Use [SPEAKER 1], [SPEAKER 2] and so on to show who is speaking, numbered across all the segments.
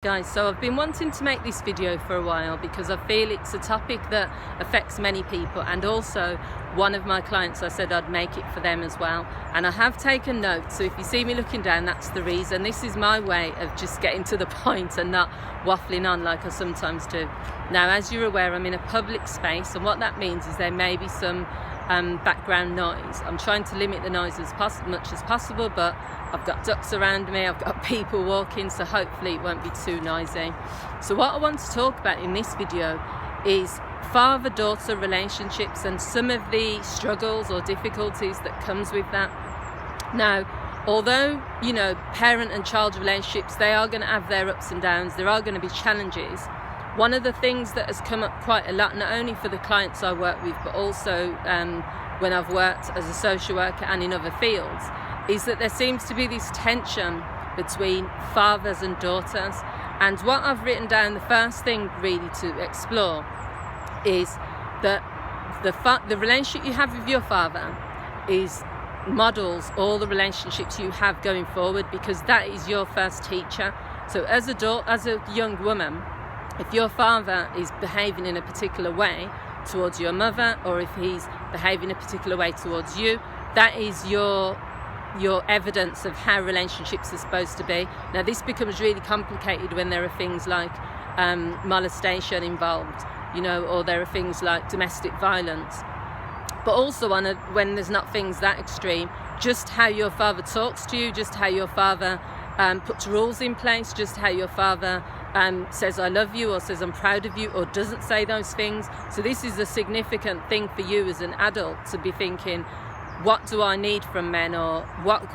[SPEAKER 1] Guys, so I've been wanting to make this video for a while because I feel it's a topic that affects many people, and also one of my clients, I said I'd make it for them as well, and I have taken notes, so if you see me looking down, that's the reason. This is my way of just getting to the point and not waffling on like I sometimes do. Now, as you're aware, I'm in a public space, and what that means is there may be some background noise. I'm trying to limit the noise as much as possible, but I've got ducks around me, I've got people walking, so hopefully it won't be too noisy. So what I want to talk about in this video is father-daughter relationships and some of the struggles or difficulties that comes with that. Now, although, you know, parent and child relationships, they are going to have their ups and downs, there are going to be challenges. One of the things that has come up quite a lot, not only for the clients I work with, but also when I've worked as a social worker and in other fields, is that there seems to be this tension between fathers and daughters. And what I've written down, the first thing really to explore is that the relationship you have with your father models all the relationships you have going forward, because that is your first teacher. So as a young woman, if your father is behaving in a particular way towards your mother, or if he's behaving a particular way towards you, that is your evidence of how relationships are supposed to be. Now, this becomes really complicated when there are things like molestation involved, you know, or there are things like domestic violence. But also when there's not things that extreme, just how your father talks to you, just how your father puts rules in place, just how your father says I love you, or says I'm proud of you, or doesn't say those things. So this is a significant thing for you as an adult to be thinking, what do I need from men, or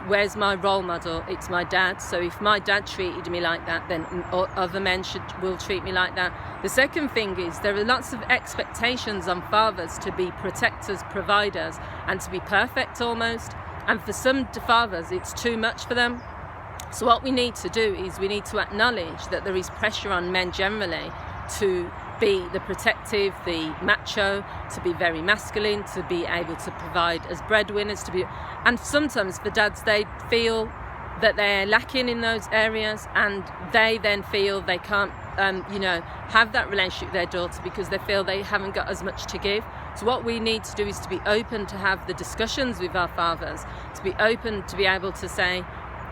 [SPEAKER 1] where's my role model? It's my dad. So if my dad treated me like that, then other men will treat me like that. The second thing is there are lots of expectations on fathers to be protectors, providers, and to be perfect almost. And for some fathers, it's too much for them. So what we need to do is we need to acknowledge that there is pressure on men generally to be the protective, the macho, to be very masculine, to be able to provide as breadwinners, and sometimes for dads, they feel that they're lacking in those areas, and they then feel they can't have that relationship with their daughter because they feel they haven't got as much to give. So what we need to do is to be open to have the discussions with our fathers, to be open to be able to say,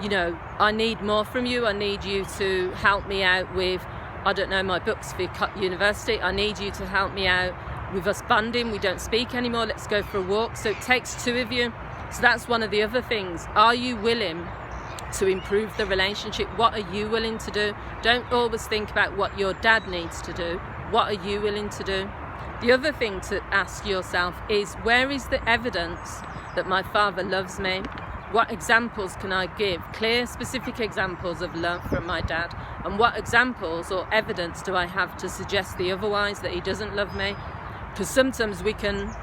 [SPEAKER 1] you know, I need more from you, I need you to help me out with, I don't know, my books for university, I need you to help me out with us bonding, we don't speak anymore, let's go for a walk. So it takes two of you. So that's one of the other things. Are you willing to improve the relationship? What are you willing to do? Don't always think about what your dad needs to do. What are you willing to do? The other thing to ask yourself is, where is the evidence that my father loves me? What examples can I give? Clear, specific examples of love from my dad. And what examples or evidence do I have to suggest the otherwise, that he doesn't love me? Because sometimes we can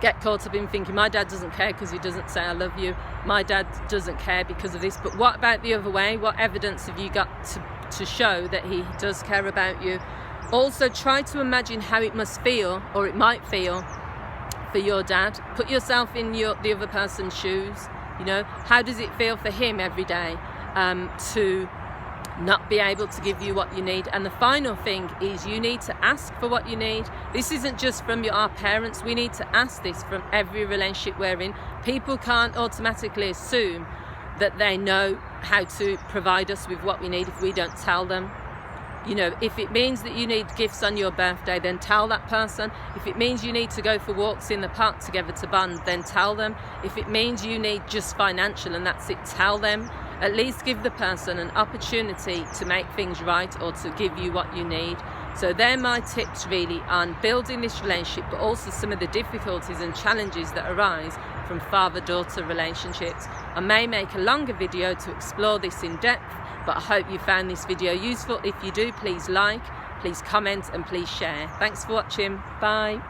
[SPEAKER 1] get caught up in thinking, my dad doesn't care because he doesn't say I love you. My dad doesn't care because of this. But what about the other way? What evidence have you got to show that he does care about you? Also, try to imagine how it must feel, or it might feel, for your dad. Put yourself in the other person's shoes. You know, how does it feel for him every day to not be able to give you what you need? And the final thing is, you need to ask for what you need. This isn't just from our parents. We need to ask this from every relationship we're in. People can't automatically assume that they know how to provide us with what we need if we don't tell them. You know, if it means that you need gifts on your birthday, then tell that person. If it means you need to go for walks in the park together to bond, then tell them. If it means you need just financial and that's it, tell them. At least give the person an opportunity to make things right, or to give you what you need. So they're my tips really on building this relationship, but also some of the difficulties and challenges that arise from father-daughter relationships. I may make a longer video to explore this in depth, but I hope you found this video useful. If you do, please like, please comment, and please share. Thanks for watching. Bye.